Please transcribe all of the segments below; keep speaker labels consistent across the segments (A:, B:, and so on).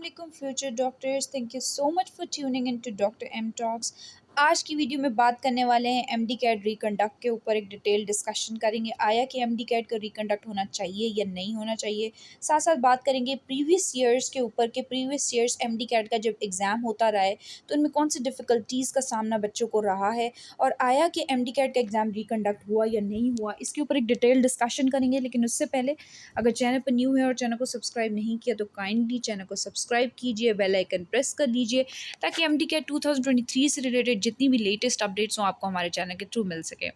A: Assalamualaikum future doctors. Thank you so much for tuning in to Dr. M Talks. आज की video में बात करने वाले हैं एमडी कैट रिकंडक्ट के ऊपर एक डिटेल डिस्कशन करेंगे। आया कि एमडी कैट का रिकंडक्ट होना चाहिए या नहीं होना चाहिए। साथ साथ बात करेंगे प्रीवियस ईयर्स के ऊपर कि प्रीवियस ईयर्स एमडी कैट का जब एग्ज़ाम होता रहा है तो उनमें कौन सी डिफ़िकल्टीज़ का सामना बच्चों को रहा है और आया कि एमडी कैट का एग्ज़ाम रिकंडक्ट हुआ या नहीं हुआ, इसके ऊपर एक डिटेल डिस्कशन करेंगे। लेकिन उससे पहले अगर चैनल पर न्यू है और चैनल को सब्सक्राइब नहीं किया तो काइंडली चैनल को सब्सक्राइब कीजिए, बेल आइकन प्रेस कर लीजिए ताकि एमडी कैट 2023 से रिलेटेड जितनी भी लेटेस्ट अपडेट्स हों आपको हमारे चैनल के थ्रू मिल सके।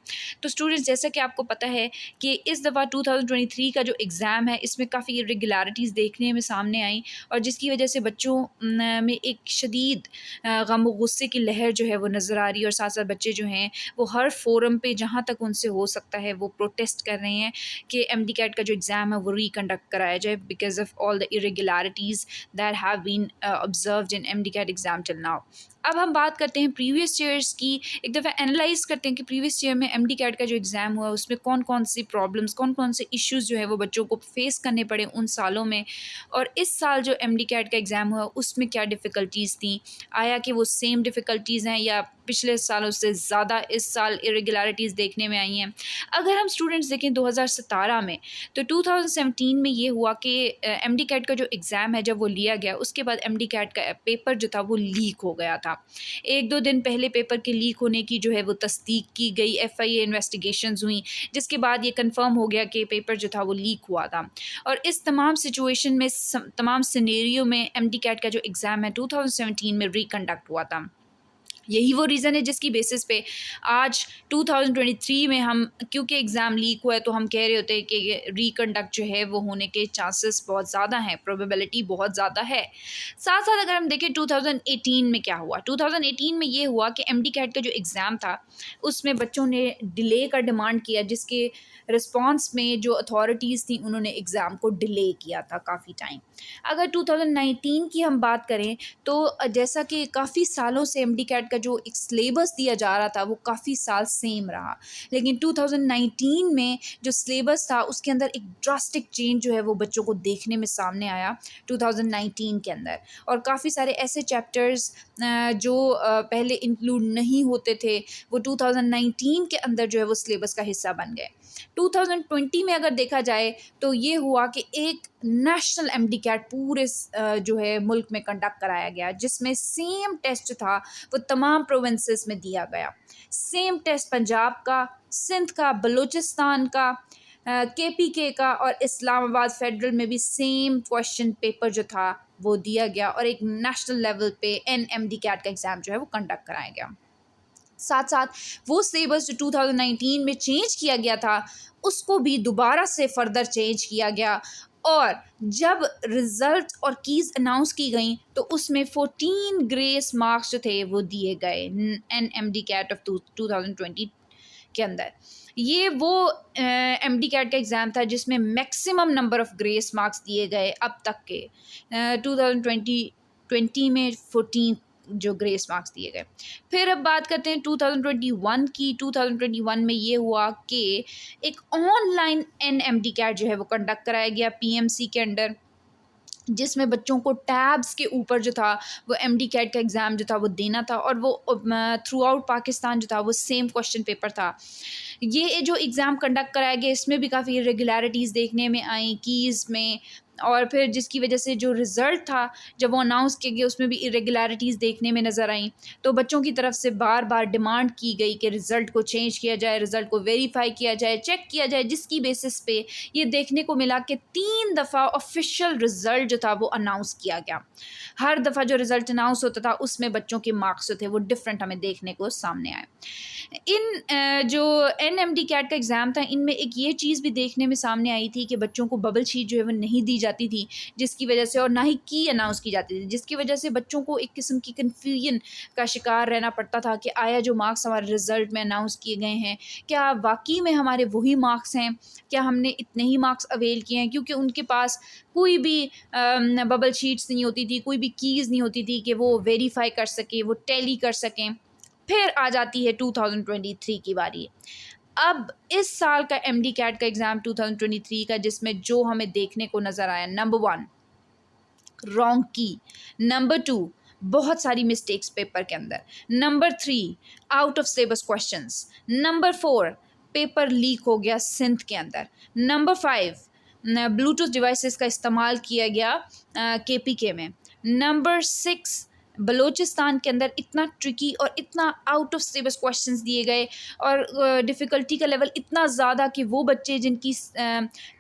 A: तो स्टूडेंट्स, जैसा कि आपको पता है कि इस दफ़ा 2023 का जो एग्ज़ाम है इसमें काफ़ी इरेगुलरिटीज़ देखने में सामने आई और जिसकी वजह से बच्चों में एक शदीद गम और गुस्से की लहर जो है वो नज़र आ रही है और साथ साथ बच्चे जो हैं वो हर फोरम पे जहाँ तक उनसे हो सकता है वो प्रोटेस्ट कर रहे हैं कि एमडी कैट का जो एग्ज़ाम है वो रिकंडक्ट कराया जाए because of all the irregularities that have been observed in MD CAT exam till now. अब हम बात करते हैं प्रीवियस ईयर्स की, एक दफ़ा एनालाइज करते हैं कि प्रीवियस ईयर में एमडी कैट का जो एग्ज़ाम हुआ उसमें कौन कौन सी प्रॉब्लम्स, कौन कौन से इश्यूज़ जो है वो बच्चों को फेस करने पड़े उन सालों में, और इस साल जो एमडी कैट का एग्ज़ाम हुआ उसमें क्या डिफ़िकल्टीज़ थी। आया कि वो सेम डिफ़िकल्टीज़ हैं या पिछले सालों से ज़्यादा इस साल इरेगुलरिटीज़ देखने में आई हैं। अगर हम स्टूडेंट्स देखें 2017 में, तो 2017 में ये हुआ कि एमडी कैट का जो एग्ज़ाम है जब वो लिया गया उसके बाद एमडी कैट का पेपर जो था वो लीक हो गया था। 1-2 दिन पहले पेपर के लीक होने की जो है वो तस्दीक की गई, एफआईए इन्वेस्टिगेशंस हुई, जिसके बाद ये कंफर्म हो गया कि पेपर जो था वो लीक हुआ था। और इस तमाम सिचुएशन में तमाम सिनेरियो में एमडी कैट का जो एग्ज़ाम है 2017 में रिकंडक्ट हुआ था। यही वो रीज़न है जिसकी बेसिस पे आज 2023 में हम, क्योंकि एग्ज़ाम लीक हुआ है तो हम कह रहे होते हैं कि रिकंडक्ट जो है वो होने के चांसेस बहुत ज़्यादा हैं, प्रोबेबिलिटी बहुत ज़्यादा है। साथ साथ अगर हम देखें 2018 में क्या हुआ, 2018 में ये हुआ कि एमडी कैट का जो एग्ज़ाम था उसमें बच्चों ने डिले का डिमांड किया, जिसके रिस्पॉन्स में जो अथॉरिटीज़ थी उन्होंने एग्ज़ाम को डिले किया था काफ़ी टाइम। अगर 2019 की हम बात करें तो जैसा कि काफ़ी सालों से एमडी कैट का जो एक सिलेबस दिया जा रहा था वो काफ़ी साल सेम रहा, लेकिन 2019 में जो सिलेबस था उसके अंदर एक ड्रास्टिक चेंज जो है वो बच्चों को देखने में सामने आया 2019 के अंदर। और काफ़ी सारे ऐसे चैप्टर्स जो पहले इंक्लूड नहीं होते थे वो 2019 के अंदर जो है वो सिलेबस का हिस्सा बन गए। 2020 में अगर देखा जाए तो ये हुआ कि एक नेशनल एमडी कैट पूरे जो है मुल्क में कंडक्ट कराया गया, जिसमें सेम टेस्ट था वो तमाम प्रोविंसेस में दिया गया। सेम टेस्ट पंजाब का, सिंध का, बलूचिस्तान का, केपीके का और इस्लामाबाद फेडरल में भी सेम क्वेश्चन पेपर जो था वो दिया गया और एक नेशनल लेवल पे एनएमडी कैट का एग्ज़ाम जो है वो कंडक्ट कराया गया। साथ साथ वो सिलेबस जो 2019 में चेंज किया गया था उसको भी दोबारा से फर्दर चेंज किया गया, और जब रिज़ल्ट और कीज़ अनाउंस की गई तो उसमें 14 ग्रेस मार्क्स जो थे वो दिए गए एनएमडी कैट ऑफ 2020 के अंदर। ये वो एमडी कैट का एग्ज़ाम था जिसमें maximum number of grace marks दिए गए अब तक के। 2020 में 14 जो ग्रेस मार्क्स दिए गए। फिर अब बात करते हैं 2021 की। 2021 में ये हुआ कि एक ऑनलाइन एनएमडी कैट जो है वो कंडक्ट कराया गया पीएमसी के अंडर, जिसमें बच्चों को टैब्स के ऊपर जो था वो एमडी कैट का एग्ज़ाम जो था वो देना था, और वो थ्रू आउट पाकिस्तान जो था वो सेम क्वेश्चन पेपर था। ये जो एग्ज़ाम कंडक्ट कराया गया इसमें भी काफ़ी इरेगुलरिटीज़ देखने में आई कीज़ में, और फिर जिसकी वजह से जो रिज़ल्ट था जब वो अनाउंस किया गया उसमें भी इरेगुलरिटीज़ देखने में नज़र आई। तो बच्चों की तरफ से बार बार डिमांड की गई कि रिज़ल्ट को चेंज किया जाए, रिज़ल्ट को वेरीफाई किया जाए, चेक किया जाए, जिसकी बेसिस पे ये देखने को मिला कि 3 दफ़ा ऑफिशियल रिज़ल्ट जो था वो अनाउंस किया गया। हर दफ़ा जो रिज़ल्ट अनाउंस होता था उसमें बच्चों के मार्क्स जो थे वो डिफरेंट हमें देखने को सामने आए। इन जो एनएमडी कैट का एग्ज़ाम था इनमें एक ये चीज़ भी देखने में सामने आई थी कि बच्चों को बबल शीट जो है वो नहीं दी जाती थी, जिसकी वजह से, और ना ही की अनाउंस की जाती थी, जिसकी वजह से बच्चों को एक किस्म की कन्फ्यूजन का शिकार रहना पड़ता था कि आया जो मार्क्स हमारे रिज़ल्ट में अनाउंस किए गए हैं क्या वाकई में हमारे वही मार्क्स हैं, क्या हमने इतने ही मार्क्स अवेल किए हैं, क्योंकि उनके पास कोई भी बबल शीट्स नहीं होती थी, कोई भी कीज़ नहीं होती थी कि वो वेरीफाई कर सकें, वो टैली कर सकें। फिर आ जाती है 2023 की बारी। अब इस साल का एमडी कैट का एग्ज़ाम 2023 का, जिसमें जो हमें देखने को नज़र आया, नंबर 1 रॉन्ग की। नंबर 2, बहुत सारी मिस्टेक्स पेपर के अंदर। Number 3, out of syllabus questions. Number 4, paper leak हो गया सिंथ के अंदर। नंबर 5, ब्लूटूथ डिवाइसेस का इस्तेमाल किया गया केपीके में। नंबर 6, बलूचिस्तान के अंदर इतना ट्रिकी और इतना आउट ऑफ सिलेबस क्वेश्चंस दिए गए और डिफ़िकल्टी का लेवल इतना ज़्यादा कि वो बच्चे जिनकी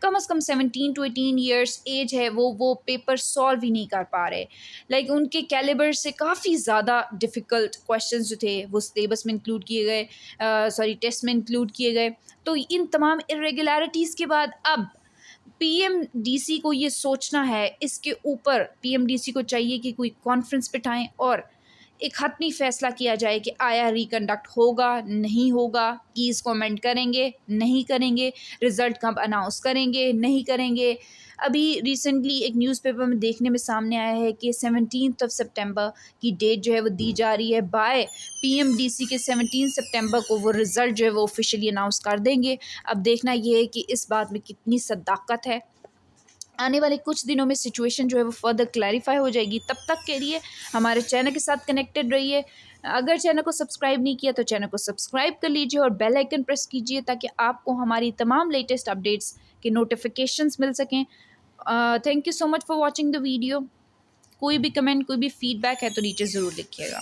A: कम से कम 17 to 18 ईयर्स एज है वो पेपर सॉल्व ही नहीं कर पा रहे। लाइक उनके कैलिबर से काफ़ी ज़्यादा डिफ़िकल्ट क्वेश्चंस जो थे वो सिलेबस में इंक्लूड किए गए, सॉरी टेस्ट में इंक्लूड किए गए। तो इन तमाम इरेगुलरिटीज़ के बाद अब पीएमडीसी को ये सोचना है, इसके ऊपर पीएमडीसी को चाहिए कि कोई कॉन्फ्रेंस बिठाएं और एक हतमी फैसला किया जाए कि आया रिकंडक्ट होगा, नहीं होगा, कीज़ कमेंट करेंगे, नहीं करेंगे, रिज़ल्ट कब अनाउंस करेंगे, नहीं करेंगे। अभी रिसेंटली एक न्यूज़पेपर में देखने में सामने आया है कि 17 सितंबर की डेट जो है वो दी जा रही है बाय पीएमडीसी के। 17 सितंबर को वो रिज़ल्ट जो है वो ऑफिशियली अनाउंस कर देंगे। अब देखना ये है कि इस बात में कितनी सदाकत है। आने वाले कुछ दिनों में सिचुएशन जो है वो फर्दर क्लैरिफाई हो जाएगी। तब तक के लिए हमारे चैनल के साथ कनेक्टेड रहिए। अगर चैनल को सब्सक्राइब नहीं किया तो चैनल को सब्सक्राइब कर लीजिए और बेल आइकन प्रेस कीजिए ताकि आपको हमारी तमाम लेटेस्ट अपडेट्स के नोटिफिकेशंस मिल सकें। Thank you so much for watching the video. कोई भी कमेंट, कोई भी फीडबैक है तो नीचे ज़रूर लिखिएगा।